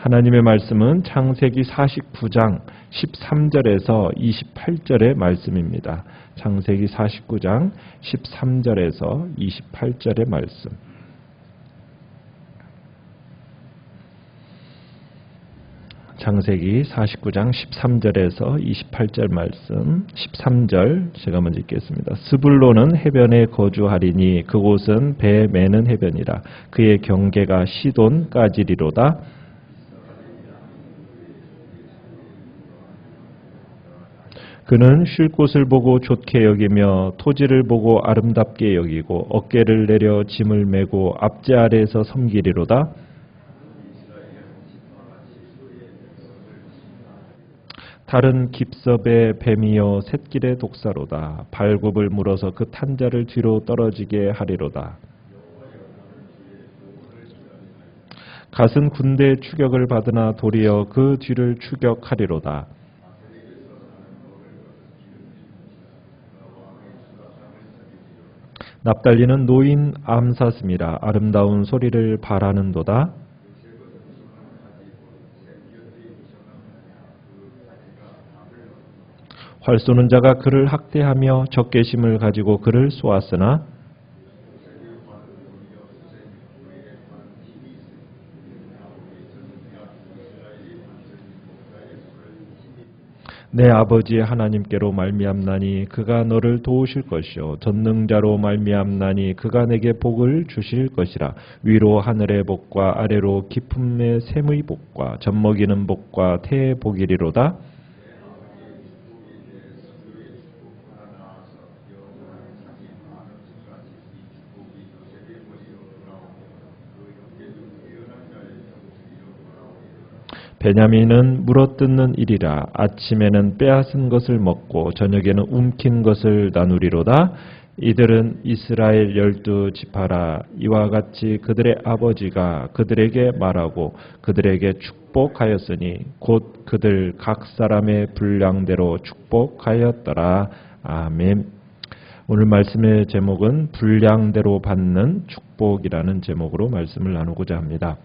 하나님의 말씀은 창세기 49장 13절에서 28절의 말씀입니다. 창세기 49장 13절에서 28절의 말씀. 창세기 49장 13절에서 28절 말씀. 13절 제가 먼저 읽겠습니다. 스불론은 해변에 거주하리니 그곳은 배 매는 해변이라. 그의 경계가 시돈까지리로다. 그는 쉴 곳을 보고 좋게 여기며 토지를 보고 아름답게 여기고 어깨를 내려 짐을 메고 압제 아래에서 섬기리로다. 달은 깁섭의 뱀이여 샛길의 독사로다. 발굽을 물어서 그 탄자를 뒤로 떨어지게 하리로다. 갓은 군대의 추격을 받으나 도리어 그 뒤를 추격하리로다. 납달리는 노인 암사슴이라 아름다운 소리를 바라는도다. 활 쏘는 자가 그를 학대하며 적개심을 가지고 그를 쏘았으나 내 아버지 하나님께로 말미암나니 그가 너를 도우실 것이요 전능자로 말미암나니 그가 내게 복을 주실 것이라. 위로 하늘의 복과 아래로 깊음의 샘의 복과 젖먹이는 복과 태의 복이리로다. 베냐민은 물어뜯는 일이라. 아침에는 빼앗은 것을 먹고 저녁에는 움킨 것을 나누리로다. 이들은 이스라엘 12지파라. 이와 같이 그들의 아버지가 그들에게 말하고 그들에게 축복하였으니 곧 그들 각 사람의 분량대로 축복하였더라. 아멘. 오늘 말씀의 제목은 분량대로 받는 축복이라는 제목으로 말씀을 나누고자 합니다.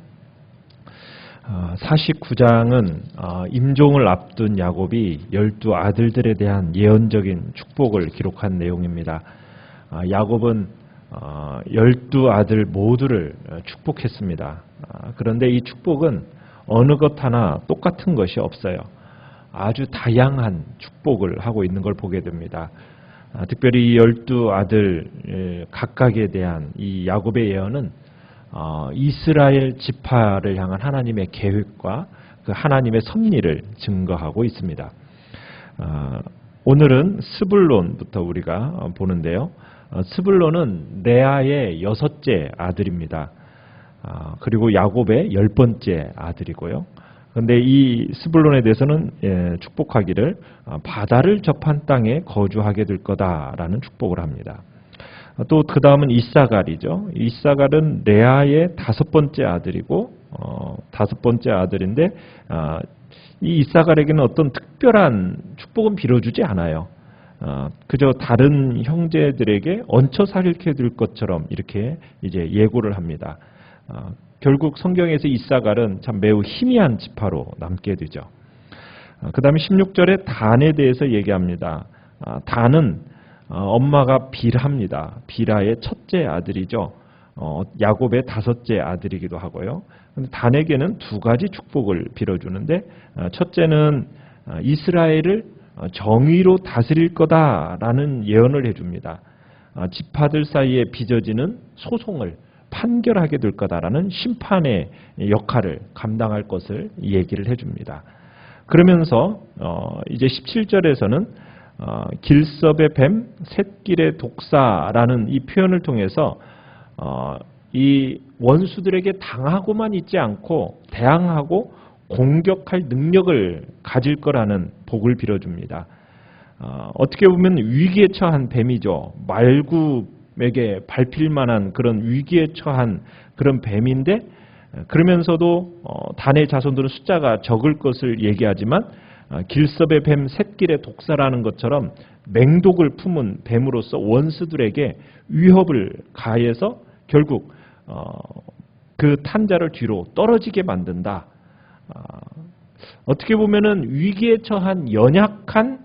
49장은 임종을 앞둔 야곱이 12아들들에 대한 예언적인 축복을 기록한 내용입니다. 야곱은 12아들 모두를 축복했습니다. 그런데 이 축복은 어느 것 하나 똑같은 것이 없어요. 아주 다양한 축복을 하고 있는 걸 보게 됩니다. 특별히 이 12아들 각각에 대한 이 야곱의 예언은 이스라엘 지파를 향한 하나님의 계획과 그 하나님의 섭리를 증거하고 있습니다. 오늘은 스불론부터 우리가 보는데요. 스불론은 레아의 6째 아들입니다. 그리고 야곱의 10번째 아들이고요. 그런데 이 스불론에 대해서는 축복하기를 바다를 접한 땅에 거주하게 될 거다라는 축복을 합니다. 또 그 다음은 이사갈이죠. 이사갈은 레아의 5번째 아들이고 5번째 아들인데 이 이사갈에게는 어떤 특별한 축복은 빌어주지 않아요. 그저 다른 형제들에게 얹혀 살게 될 것처럼 이렇게 이제 예고를 합니다. 결국 성경에서 이사갈은 참 매우 희미한 지파로 남게 되죠. 그 다음에 16절에 단에 대해서 얘기합니다. 단은 엄마가 빌하입니다. 빌하의 첫째 아들이죠. 야곱의 5째 아들이기도 하고요. 단에게는 2가지 축복을 빌어주는데 첫째는 이스라엘을 정의로 다스릴 거다라는 예언을 해줍니다. 지파들 사이에 빚어지는 소송을 판결하게 될 거다라는 심판의 역할을 감당할 것을 얘기를 해줍니다. 그러면서 이제 17절에서는 길섭의 뱀, 샛길의 독사라는 이 표현을 통해서 이 원수들에게 당하고만 있지 않고 대항하고 공격할 능력을 가질 거라는 복을 빌어줍니다. 어떻게 보면 위기에 처한 뱀이죠. 말굽에게 밟힐 만한 그런 위기에 처한 그런 뱀인데 그러면서도 단의 자손들은 숫자가 적을 것을 얘기하지만 길섭의 뱀 샛길의 독사라는 것처럼 맹독을 품은 뱀으로서 원수들에게 위협을 가해서 결국 그 탄자를 뒤로 떨어지게 만든다. 어떻게 보면은 위기에 처한 연약한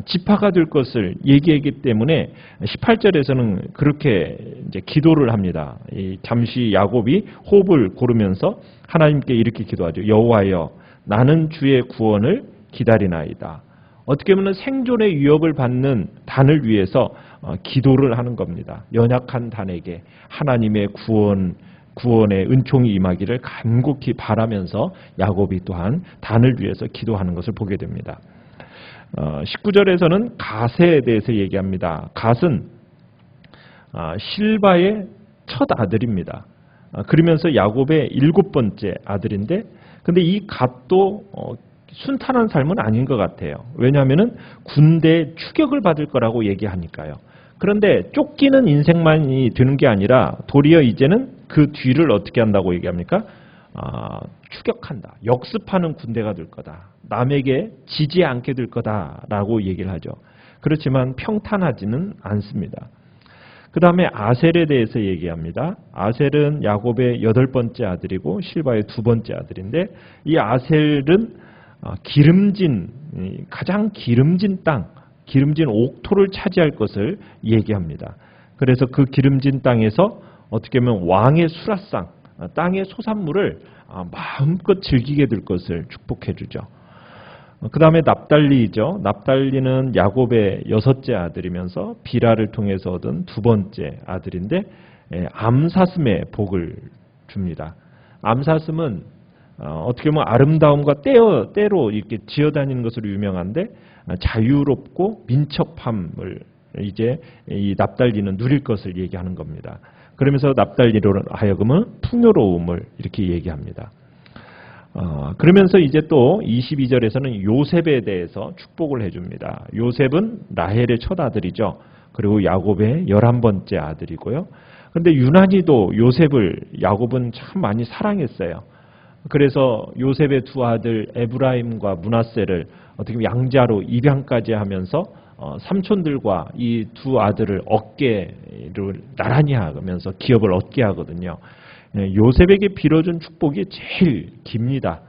지파가 될 것을 얘기하기 때문에 18절에서는 그렇게 이제 기도를 합니다. 잠시 야곱이 호흡을 고르면서 하나님께 이렇게 기도하죠. 여호와여, 나는 주의 구원을 기다리나이다. 어떻게 보면 생존의 위협을 받는 단을 위해서 기도를 하는 겁니다. 연약한 단에게 하나님의 구원의 은총이 임하기를 간곡히 바라면서 야곱이 또한 단을 위해서 기도하는 것을 보게 됩니다. 19절에서는 갓에 대해서 얘기합니다. 갓은 실바의 첫 아들입니다. 그러면서 야곱의 7번째 아들인데, 근데 이 갓도 순탄한 삶은 아닌 것 같아요. 왜냐하면은 군대에 추격을 받을 거라고 얘기하니까요. 그런데 쫓기는 인생만이 되는 게 아니라 도리어 이제는 그 뒤를 어떻게 한다고 얘기합니까? 추격한다. 역습하는 군대가 될 거다. 남에게 지지 않게 될 거다라고 얘기를 하죠. 그렇지만 평탄하지는 않습니다. 그 다음에 아셀에 대해서 얘기합니다. 아셀은 야곱의 8번째 아들이고 실바의 2번째 아들인데, 이 아셀은 가장 기름진 땅, 기름진 옥토를 차지할 것을 얘기합니다. 그래서 그 기름진 땅에서 어떻게 보면 왕의 수라상, 땅의 소산물을 마음껏 즐기게 될 것을 축복해 주죠. 그 다음에 납달리죠. 납달리는 야곱의 6째 아들이면서 비라를 통해서 얻은 2번째 아들인데, 암사슴의 복을 줍니다. 암사슴은 어떻게 보면 아름다움과 때로 이렇게 지어다니는 것으로 유명한데, 자유롭고 민첩함을 이제 이 납달리는 누릴 것을 얘기하는 겁니다. 그러면서 납달리로 하여금은 풍요로움을 이렇게 얘기합니다. 그러면서 이제 또 22절에서는 요셉에 대해서 축복을 해줍니다. 요셉은 라헬의 첫 아들이죠. 그리고 야곱의 11번째 아들이고요. 그런데 유난히도 야곱은 참 많이 사랑했어요. 그래서 요셉의 2 아들 에브라임과 므낫세를 어떻게 보면 양자로 입양까지 하면서 삼촌들과 이 2 아들을 어깨를 나란히 하면서 기업을 얻게 하거든요. 요셉에게 빌어준 축복이 제일 깁니다.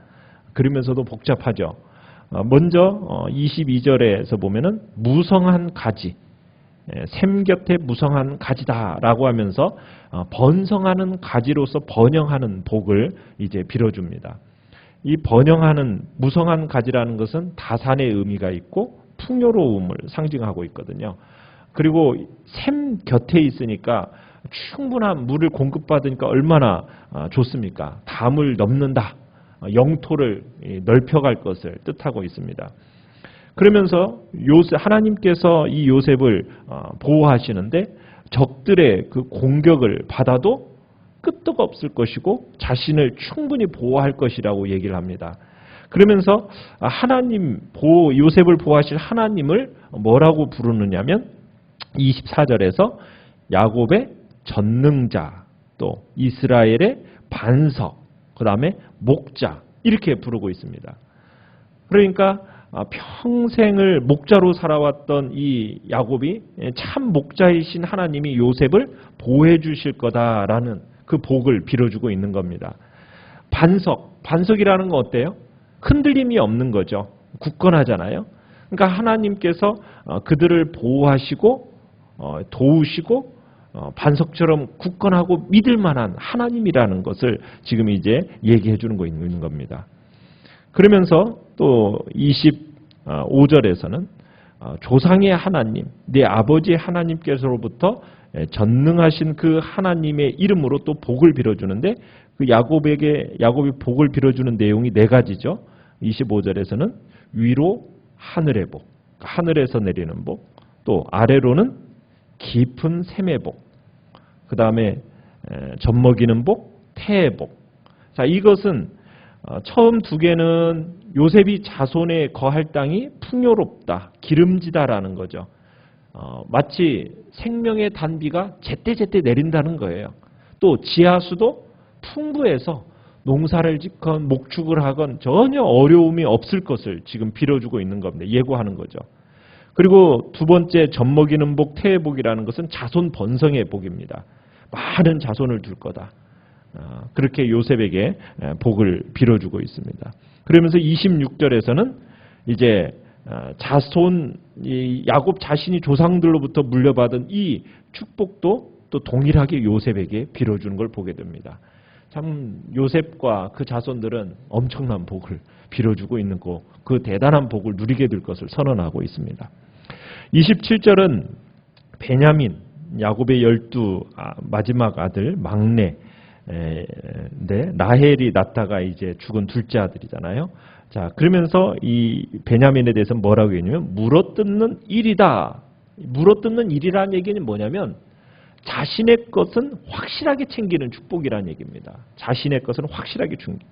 그러면서도 복잡하죠. 먼저 22절에서 보면은 무성한 가지, 샘 곁에 무성한 가지다라고 하면서 번성하는 가지로서 번영하는 복을 이제 빌어줍니다. 이 번영하는 무성한 가지라는 것은 다산의 의미가 있고 풍요로움을 상징하고 있거든요. 그리고 샘 곁에 있으니까 충분한 물을 공급받으니까 얼마나 좋습니까? 담을 넘는다. 영토를 넓혀갈 것을 뜻하고 있습니다. 그러면서 하나님께서 이 요셉을 보호하시는데, 적들의 그 공격을 받아도 끄떡 없을 것이고 자신을 충분히 보호할 것이라고 얘기를 합니다. 그러면서 요셉을 보호하실 하나님을 뭐라고 부르느냐면 24절에서 야곱의 전능자, 또 이스라엘의 반석, 그 다음에 목자, 이렇게 부르고 있습니다. 그러니까 평생을 목자로 살아왔던 이 야곱이 참 목자이신 하나님이 요셉을 보호해 주실 거다라는 그 복을 빌어주고 있는 겁니다. 반석이라는 건 어때요? 흔들림이 없는 거죠. 굳건하잖아요. 그러니까 하나님께서 그들을 보호하시고 도우시고 반석처럼 굳건하고 믿을 만한 하나님이라는 것을 지금 이제 얘기해 주는 거 있는 겁니다. 그러면서 또 25절에서는 조상의 하나님, 내 아버지 하나님께서로부터 전능하신 그 하나님의 이름으로 또 복을 빌어주는데, 그 야곱이 복을 빌어주는 내용이 4가지죠. 25절에서는 위로 하늘의 복, 하늘에서 내리는 복, 또 아래로는 깊은 샘의 복, 그 다음에 젖먹이는 복, 태의 복. 자, 이것은 처음 2개는 요셉이 자손에 거할 땅이 풍요롭다, 기름지다라는 거죠. 마치 생명의 단비가 제때제때 내린다는 거예요. 또 지하수도 풍부해서 농사를 짓건 목축을 하건 전혀 어려움이 없을 것을 지금 빌어주고 있는 겁니다. 예고하는 거죠. 그리고 2번째 젖먹이는 복, 태의 복이라는 것은 자손 번성의 복입니다. 많은 자손을 둘 거다. 그렇게 요셉에게 복을 빌어주고 있습니다. 그러면서 26절에서는 이제 자손, 야곱 자신이 조상들로부터 물려받은 이 축복도 또 동일하게 요셉에게 빌어주는 걸 보게 됩니다. 참 요셉과 그 자손들은 엄청난 복을 빌어주고 있는 거, 그 대단한 복을 누리게 될 것을 선언하고 있습니다. 27절은 베냐민, 야곱의 12 마지막 아들 막내, 라헬이 낳다가 이제 죽은 둘째 아들이잖아요. 자, 그러면서 이 베냐민에 대해서 뭐라고 했냐면 물어뜯는 일이다. 물어뜯는 일이라는 얘기는 뭐냐면 자신의 것은 확실하게 챙기는 축복이라는 얘기입니다. 자신의 것은 확실하게 챙기.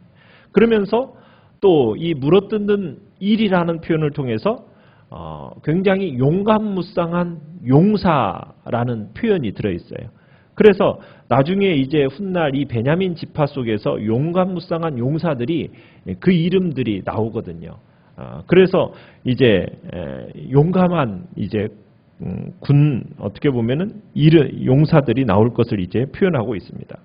그러면서 또 이 물어뜯는 일이라는 표현을 통해서 굉장히 용감무쌍한 용사라는 표현이 들어있어요. 그래서 나중에 이제 훗날 이 베냐민 지파 속에서 용감무쌍한 용사들이 그 이름들이 나오거든요. 그래서 이제 용감한 이제 군 어떻게 보면은 용사들이 나올 것을 이제 표현하고 있습니다.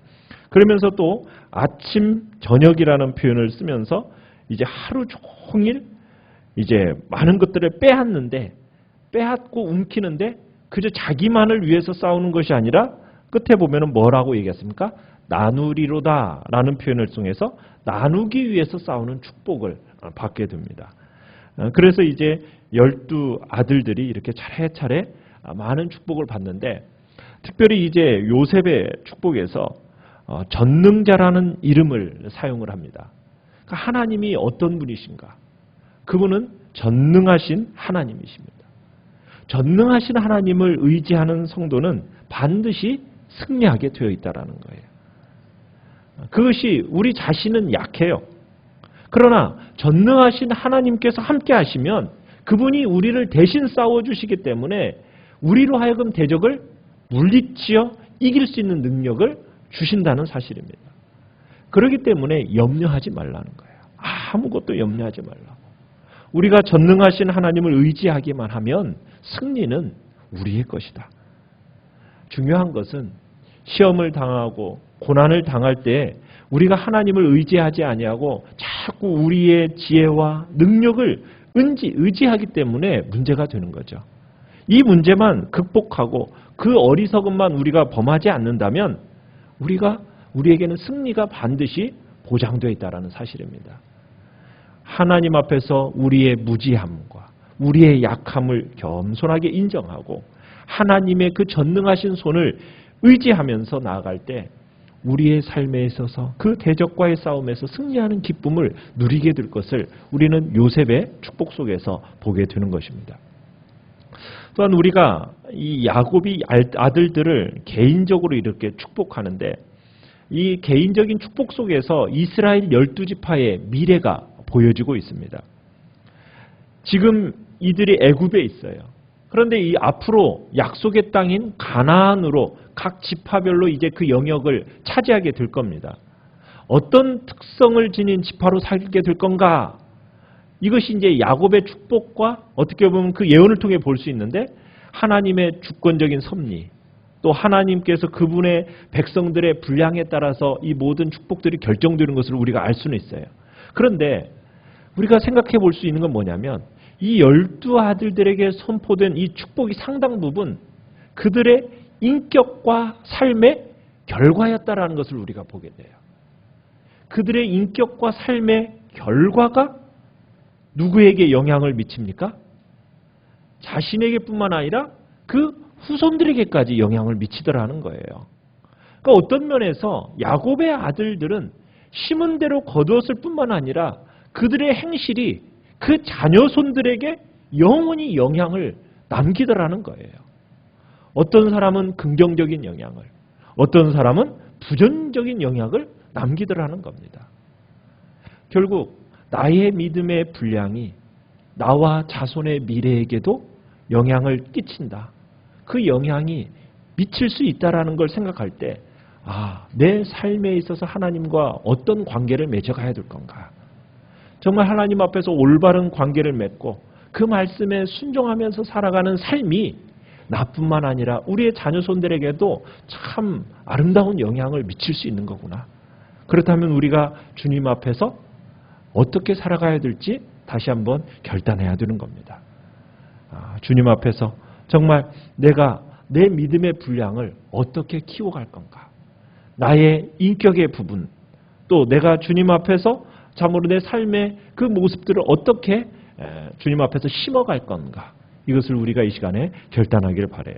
그러면서 또 아침 저녁이라는 표현을 쓰면서 이제 하루 종일 이제 많은 것들을 빼앗고 움키는데 그저 자기만을 위해서 싸우는 것이 아니라 끝에 보면은 뭐라고 얘기했습니까? 나누리로다라는 표현을 통해서 나누기 위해서 싸우는 축복을 받게 됩니다. 그래서 이제 12 아들들이 이렇게 차례차례 많은 축복을 받는데 특별히 이제 요셉의 축복에서 전능자라는 이름을 사용을 합니다. 그러니까 하나님이 어떤 분이신가? 그분은 전능하신 하나님이십니다. 전능하신 하나님을 의지하는 성도는 반드시 승리하게 되어 있다는 거예요. 그것이 우리 자신은 약해요. 그러나 전능하신 하나님께서 함께 하시면 그분이 우리를 대신 싸워주시기 때문에 우리로 하여금 대적을 물리치어 이길 수 있는 능력을 주신다는 사실입니다. 그렇기 때문에 염려하지 말라는 거예요. 아무것도 염려하지 말라고. 우리가 전능하신 하나님을 의지하기만 하면 승리는 우리의 것이다. 중요한 것은 시험을 당하고 고난을 당할 때 우리가 하나님을 의지하지 아니하고 자꾸 우리의 지혜와 능력을 의지하기 때문에 문제가 되는 거죠. 이 문제만 극복하고 그 어리석음만 우리가 범하지 않는다면 우리에게는 승리가 반드시 보장되어 있다는 사실입니다. 하나님 앞에서 우리의 무지함과 우리의 약함을 겸손하게 인정하고 하나님의 그 전능하신 손을 의지하면서 나아갈 때 우리의 삶에 있어서 그 대적과의 싸움에서 승리하는 기쁨을 누리게 될 것을 우리는 요셉의 축복 속에서 보게 되는 것입니다. 또한 우리가 이 야곱이 아들들을 개인적으로 이렇게 축복하는데 이 개인적인 축복 속에서 이스라엘 12지파의 미래가 보여지고 있습니다. 지금 이들이 애굽에 있어요. 그런데 이 앞으로 약속의 땅인 가나안으로 각 지파별로 이제 그 영역을 차지하게 될 겁니다. 어떤 특성을 지닌 지파로 살게 될 건가? 이것이 이제 야곱의 축복과 어떻게 보면 그 예언을 통해 볼 수 있는데 하나님의 주권적인 섭리, 또 하나님께서 그분의 백성들의 분량에 따라서 이 모든 축복들이 결정되는 것을 우리가 알 수는 있어요. 그런데 우리가 생각해 볼 수 있는 건 뭐냐면 이 12아들들에게 선포된 이 축복이 상당 부분 그들의 인격과 삶의 결과였다라는 것을 우리가 보게 돼요. 그들의 인격과 삶의 결과가 누구에게 영향을 미칩니까? 자신에게뿐만 아니라 그 후손들에게까지 영향을 미치더라는 거예요. 그러니까 어떤 면에서 야곱의 아들들은 심은 대로 거두었을 뿐만 아니라 그들의 행실이 그 자녀손들에게 영원히 영향을 남기더라는 거예요. 어떤 사람은 긍정적인 영향을, 어떤 사람은 부정적인 영향을 남기더라는 겁니다. 결국 나의 믿음의 분량이 나와 자손의 미래에게도 영향을 끼친다. 그 영향이 미칠 수 있다는 걸 생각할 때 내 삶에 있어서 하나님과 어떤 관계를 맺어가야 될 건가. 정말 하나님 앞에서 올바른 관계를 맺고 그 말씀에 순종하면서 살아가는 삶이 나뿐만 아니라 우리의 자녀손들에게도 참 아름다운 영향을 미칠 수 있는 거구나. 그렇다면 우리가 주님 앞에서 어떻게 살아가야 될지 다시 한번 결단해야 되는 겁니다. 주님 앞에서 정말 내가 내 믿음의 분량을 어떻게 키워갈 건가? 나의 인격의 부분, 또 내가 주님 앞에서 참으로 내 삶의 그 모습들을 어떻게 주님 앞에서 심어갈 건가? 이것을 우리가 이 시간에 결단하기를 바라요.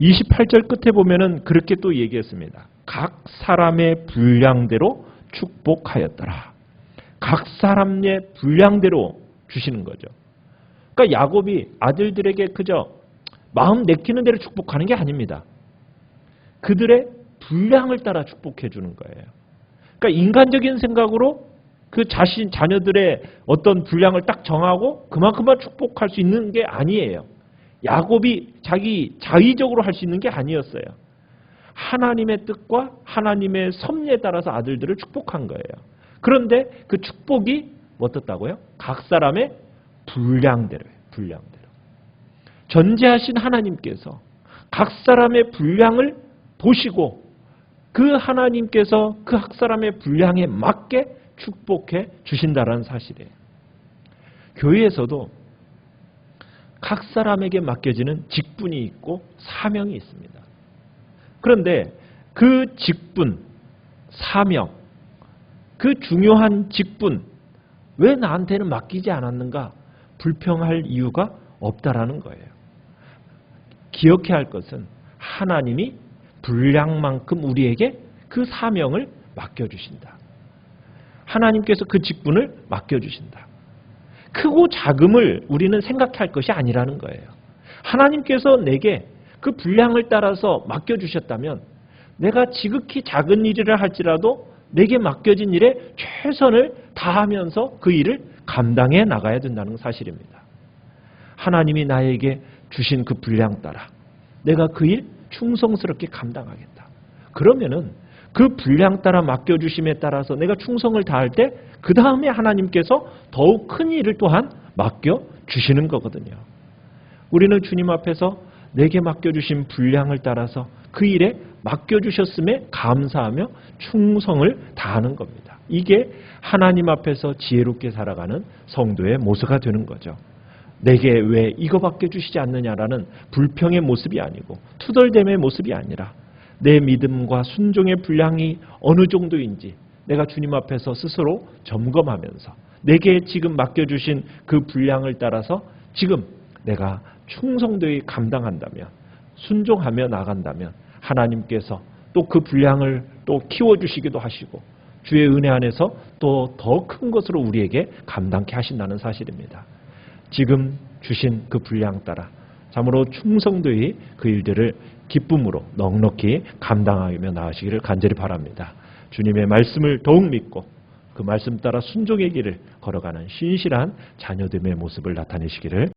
28절 끝에 보면은 그렇게 또 얘기했습니다. 각 사람의 분량대로 축복하였더라. 각 사람의 분량대로 주시는 거죠. 그러니까 야곱이 아들들에게 그저 마음 내키는 대로 축복하는 게 아닙니다. 그들의 분량을 따라 축복해 주는 거예요. 그러니까 인간적인 생각으로 그 자녀들의 어떤 분량을 딱 정하고 그만큼만 축복할 수 있는 게 아니에요. 야곱이 자기 자의적으로 할 수 있는 게 아니었어요. 하나님의 뜻과 하나님의 섭리에 따라서 아들들을 축복한 거예요. 그런데 그 축복이 어떻다고요? 각 사람의 분량대로예요. 분량대로. 전지하신 하나님께서 각 사람의 분량을 보시고 그 하나님께서 그 각 사람의 분량에 맞게 축복해 주신다는 사실이에요. 교회에서도 각 사람에게 맡겨지는 직분이 있고 사명이 있습니다. 그런데 그 직분, 사명, 그 중요한 직분 왜 나한테는 맡기지 않았는가 불평할 이유가 없다라는 거예요. 기억해야 할 것은 하나님이 분량만큼 우리에게 그 사명을 맡겨주신다. 하나님께서 그 직분을 맡겨주신다. 크고 작음을 우리는 생각할 것이 아니라는 거예요. 하나님께서 내게 그 분량을 따라서 맡겨주셨다면 내가 지극히 작은 일이라 할지라도 내게 맡겨진 일에 최선을 다하면서 그 일을 감당해 나가야 된다는 사실입니다. 하나님이 나에게 주신 그 분량 따라 내가 그 일 충성스럽게 감당하겠다. 그러면은 그 분량 따라 맡겨주심에 따라서 내가 충성을 다할 때 그 다음에 하나님께서 더욱 큰 일을 또한 맡겨주시는 거거든요. 우리는 주님 앞에서 내게 맡겨주신 분량을 따라서 그 일에 맡겨주셨음에 감사하며 충성을 다하는 겁니다. 이게 하나님 앞에서 지혜롭게 살아가는 성도의 모습가 되는 거죠. 내게 왜 이거밖에 주시지 않느냐라는 불평의 모습이 아니고 투덜댐의 모습이 아니라 내 믿음과 순종의 분량이 어느 정도인지 내가 주님 앞에서 스스로 점검하면서 내게 지금 맡겨주신 그 분량을 따라서 지금 내가 충성되이 감당한다면 순종하며 나간다면 하나님께서 또 그 분량을 또 키워주시기도 하시고 주의 은혜 안에서 또 더 큰 것으로 우리에게 감당케 하신다는 사실입니다. 지금 주신 그 분량 따라 참으로 충성되이 그 일들을 기쁨으로 넉넉히 감당하며 나아가시기를 간절히 바랍니다. 주님의 말씀을 더욱 믿고 그 말씀 따라 순종의 길을 걸어가는 신실한 자녀됨의 모습을 나타내시기를